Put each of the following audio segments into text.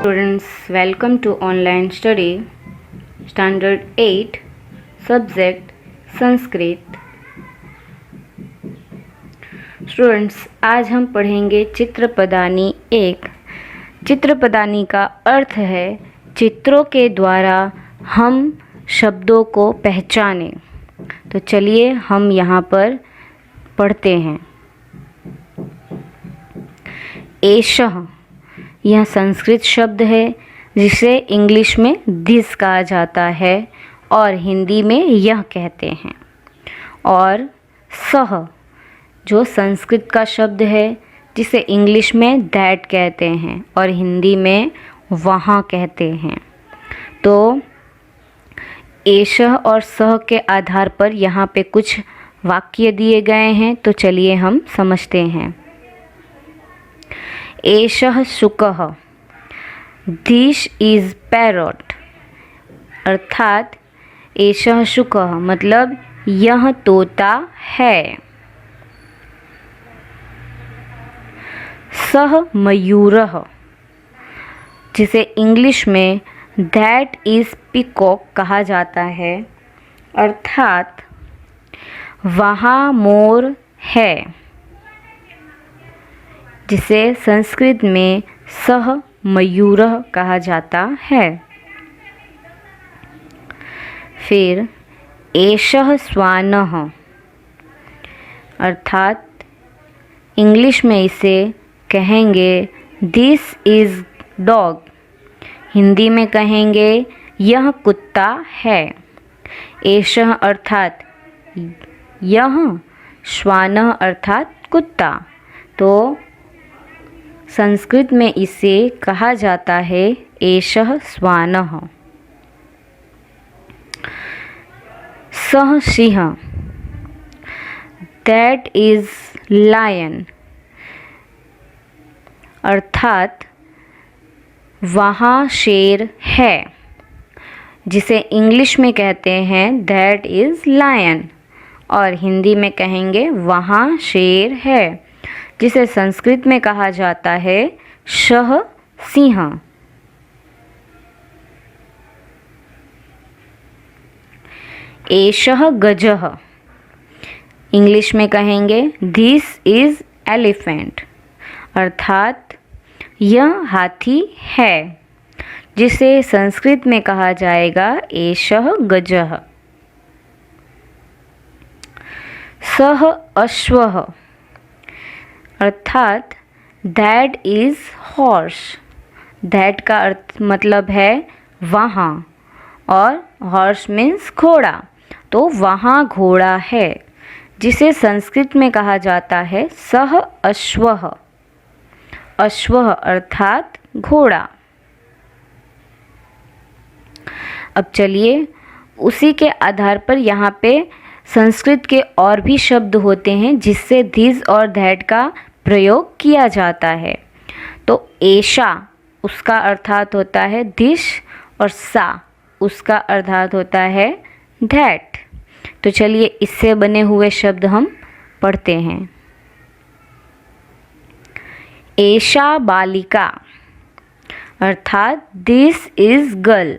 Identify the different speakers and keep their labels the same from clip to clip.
Speaker 1: Students, welcome to online study, Standard 8, Subject Sanskrit. Students, आज हम पढ़ेंगे चित्रपदानी 1। चित्रपदानी का अर्थ है चित्रों के द्वारा हम शब्दों को पहचानें। तो चलिए हम यहाँ पर पढ़ते हैं। एषः, यह संस्कृत शब्द है जिसे इंग्लिश में दिस कहा जाता है और हिंदी में यह कहते हैं। और सह, जो संस्कृत का शब्द है जिसे इंग्लिश में दैट कहते हैं और हिंदी में वहाँ कहते हैं। तो एषः और सह के आधार पर यहाँ पे कुछ वाक्य दिए गए हैं, तो चलिए हम समझते हैं। एषः शुकः, दिस इज पैरट। अर्थात एषः शुकः मतलब यह तोता है। सः मयूरः, जिसे इंग्लिश में दैट इज पीकॉक कहा जाता है। अर्थात वहाँ मोर है, जिसे संस्कृत में सः मयूरः कहा जाता है। फिर एषः श्वानः, अर्थात इंग्लिश में इसे कहेंगे दिस इज डॉग। हिंदी में कहेंगे यह कुत्ता है। एषः अर्थात यह, श्वानः अर्थात कुत्ता। तो संस्कृत में इसे कहा जाता है एषः श्वानः। सः सिंह, दैट इज लायन। अर्थात वहाँ शेर है, जिसे इंग्लिश में कहते हैं दैट इज लायन और हिंदी में कहेंगे वहाँ शेर है, जिसे संस्कृत में कहा जाता है सः सिंह। एषः गजः, इंग्लिश में कहेंगे दिस इज एलिफेंट। अर्थात यह हाथी है, जिसे संस्कृत में कहा जाएगा एषः गजः। सः अश्वः, अर्थात दैट इज हॉर्स। दैट का अर्थ मतलब है वहाँ और हॉर्स मीन्स घोड़ा। तो वहाँ घोड़ा है, जिसे संस्कृत में कहा जाता है सः अश्वः। अश्वः अर्थात घोड़ा। अब चलिए उसी के आधार पर यहाँ पे संस्कृत के और भी शब्द होते हैं जिससे दिस और दैट का प्रयोग किया जाता है। तो एषा, उसका अर्थात होता है दिस और सा, उसका अर्थात होता है दैट। तो चलिए इससे बने हुए शब्द हम पढ़ते हैं। एषा बालिका, अर्थात दिस इज गर्ल।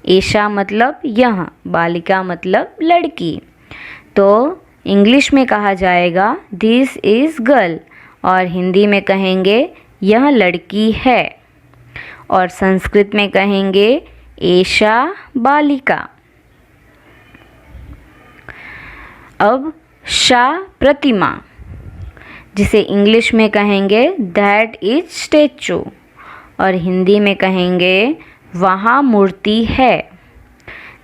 Speaker 1: एषा मतलब यह, बालिका मतलब लड़की। तो इंग्लिश में कहा जाएगा दिस इज गर्ल और हिंदी में कहेंगे यह लड़की है और संस्कृत में कहेंगे एषा बालिका। अब शा प्रतिमा, जिसे इंग्लिश में कहेंगे दैट इज स्टैचू और हिंदी में कहेंगे वहाँ मूर्ति है,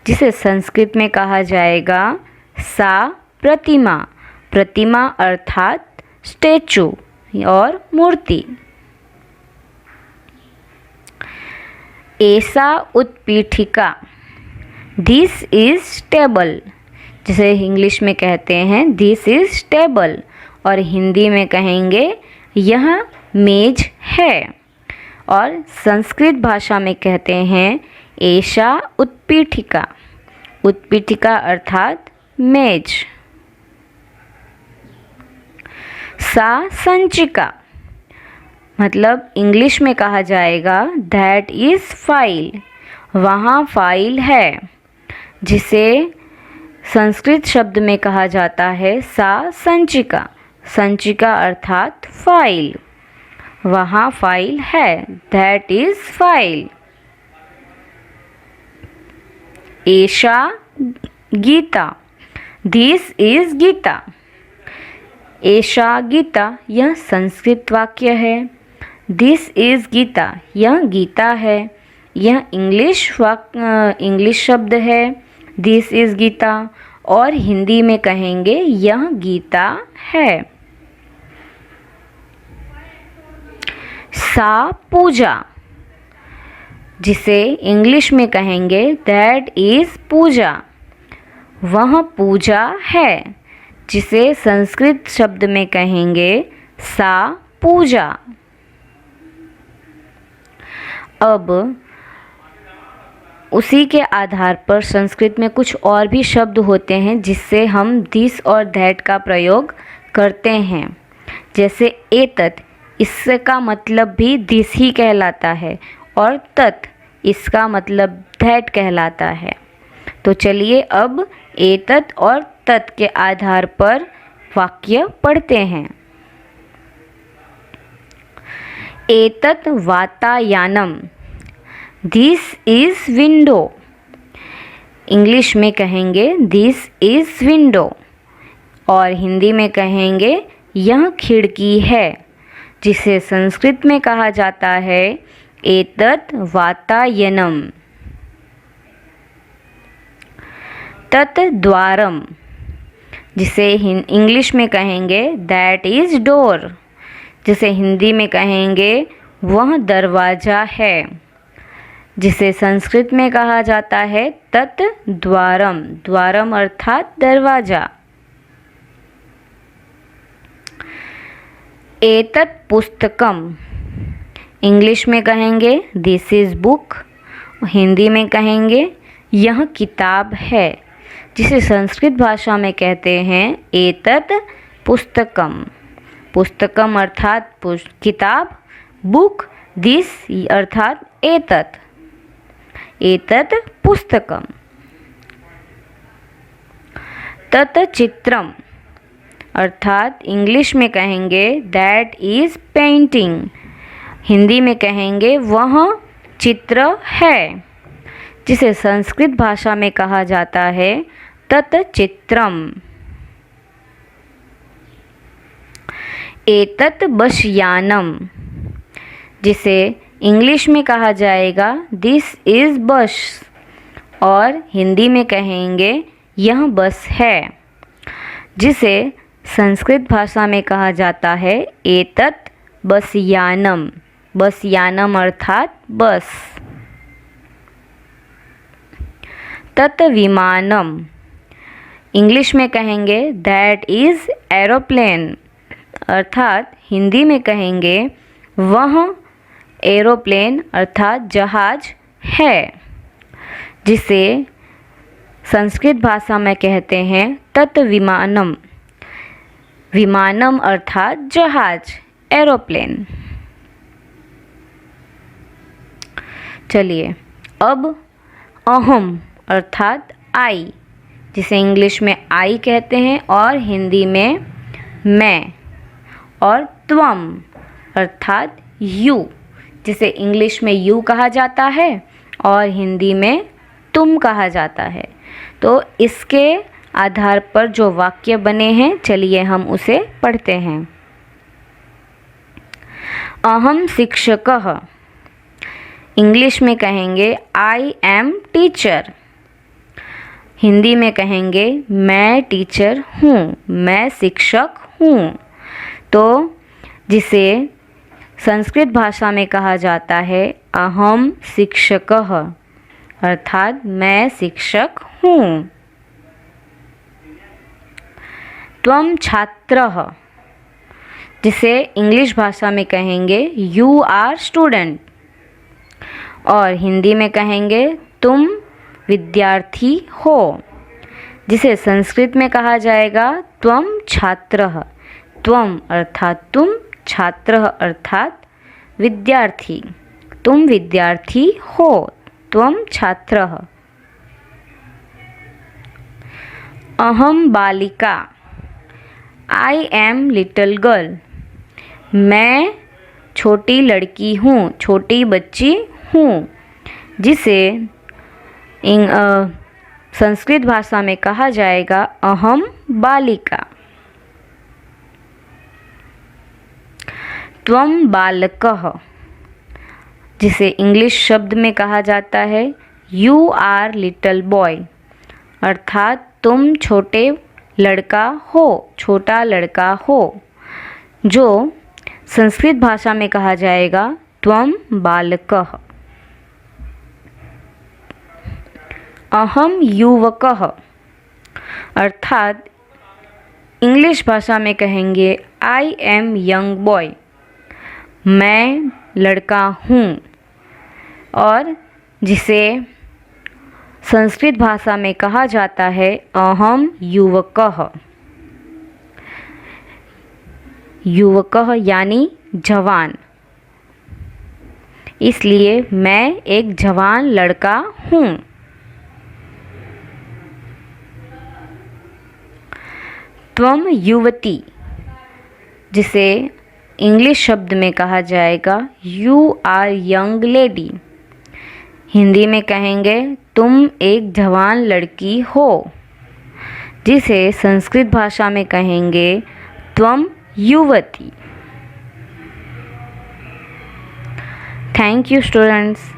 Speaker 1: जिसे संस्कृत में कहा जाएगा सा प्रतिमा। प्रतिमा अर्थात स्टैचू और मूर्ति। एषा उत्पीठिका, दिस इज टेबल, जिसे इंग्लिश में कहते हैं दिस इज टेबल और हिंदी में कहेंगे यह मेज है और संस्कृत भाषा में कहते हैं एषा उत्पीठिका। उत्पीठिका अर्थात मेज। सा संचिका मतलब इंग्लिश में कहा जाएगा दैट इज़ फाइल, वहाँ फाइल है, जिसे संस्कृत शब्द में कहा जाता है सा संचिका। संचिका अर्थात फाइल, वहाँ फाइल है, दैट इज़ फाइल। एषा गीता, दिस इज़ गीता। एषा गीता, यह संस्कृत वाक्य है। दिस इज़ गीता, यह गीता है। यह इंग्लिश शब्द है, दिस इज़ गीता। और हिंदी में कहेंगे यह गीता है। सा पूजा, जिसे इंग्लिश में कहेंगे दैट इज़ पूजा, वह पूजा है, जिसे संस्कृत शब्द में कहेंगे सा पूजा। अब उसी के आधार पर संस्कृत में कुछ और भी शब्द होते हैं जिससे हम दिस और दैट का प्रयोग करते हैं। जैसे एतत्, इसका मतलब भी दिस ही कहलाता है, और तत्, इसका मतलब दैट कहलाता है। तो चलिए अब एतत् और तत् के आधार पर वाक्य पढ़ते हैं। एतत् वातायनम, दिस इज़ विंडो। इंग्लिश में कहेंगे दिस इज़ विंडो, और हिंदी में कहेंगे यह खिड़की है, जिसे संस्कृत में कहा जाता है एतत् वातायनम। तत् द्वारम, जिसे इंग्लिश में कहेंगे दैट इज़ डोर, जिसे हिंदी में कहेंगे वह दरवाज़ा है, जिसे संस्कृत में कहा जाता है तत् द्वारम। द्वारम अर्थात दरवाज़ा। एतत् पुस्तकम, इंग्लिश में कहेंगे दिस इज़ बुक, हिंदी में कहेंगे यह किताब है, जिसे संस्कृत भाषा में कहते हैं एतत् पुस्तकम। पुस्तकम अर्थात किताब, बुक, दिस अर्थात एतत्, एतत् पुस्तकम। तत् चित्रम, अर्थात इंग्लिश में कहेंगे दैट इज़ पेंटिंग, हिंदी में कहेंगे वह चित्र है, जिसे संस्कृत भाषा में कहा जाता है तत् चित्रम। एतत् बसयानम, जिसे इंग्लिश में कहा जाएगा दिस इज़ बस, और हिंदी में कहेंगे यह बस है, जिसे संस्कृत भाषा में कहा जाता है एतत् बसयानम। बसयानम अर्थात बस। तत् विमानम, इंग्लिश में कहेंगे दैट इज़ एरोप्लेन, अर्थात हिंदी में कहेंगे वह एरोप्लेन अर्थात जहाज है, जिसे संस्कृत भाषा में कहते हैं तत् विमानम। विमानम अर्थात जहाज, एरोप्लेन। चलिए अब अहम अर्थात आई, जिसे इंग्लिश में आई कहते हैं और हिंदी में मैं, और त्वम अर्थात यू, जिसे इंग्लिश में यू कहा जाता है और हिंदी में तुम कहा जाता है। तो इसके आधार पर जो वाक्य बने हैं चलिए हम उसे पढ़ते हैं। अहम शिक्षकः, इंग्लिश में कहेंगे आई एम टीचर, हिंदी में कहेंगे मैं टीचर हूँ, मैं शिक्षक हूँ। तो जिसे संस्कृत भाषा में कहा जाता है अहम शिक्षकः, अर्थात मैं शिक्षक हूँ। त्वम छात्रः, जिसे इंग्लिश भाषा में कहेंगे यू आर स्टूडेंट, और हिंदी में कहेंगे तुम विद्यार्थी हो, जिसे संस्कृत में कहा जाएगा त्वम छात्रः। त्वम अर्थात तुम, छात्रः अर्थात विद्यार्थी, तुम विद्यार्थी हो, त्वं छात्रः। अहम बालिका, आई एम लिटिल गर्ल, मैं छोटी लड़की हूँ, छोटी बच्ची हूँ, जिसे संस्कृत भाषा में कहा जाएगा अहम बालिका। त्वं बालकः, जिसे इंग्लिश शब्द में कहा जाता है यू आर लिटिल बॉय, अर्थात तुम छोटे लड़का हो, छोटा लड़का हो, जो संस्कृत भाषा में कहा जाएगा त्वं बालकः। अहम युवकः, अर्थात इंग्लिश भाषा में कहेंगे आई एम यंग बॉय, मैं लड़का हूँ, और जिसे संस्कृत भाषा में कहा जाता है अहम युवकः। युवकः यानी जवान, इसलिए मैं एक जवान लड़का हूँ। त्वं युवती, जिसे इंग्लिश शब्द में कहा जाएगा you are young lady, Hindi में कहेंगे तुम एक जवान लड़की हो, जिसे संस्कृत भाषा में कहेंगे त्वं युवती। Thank you students.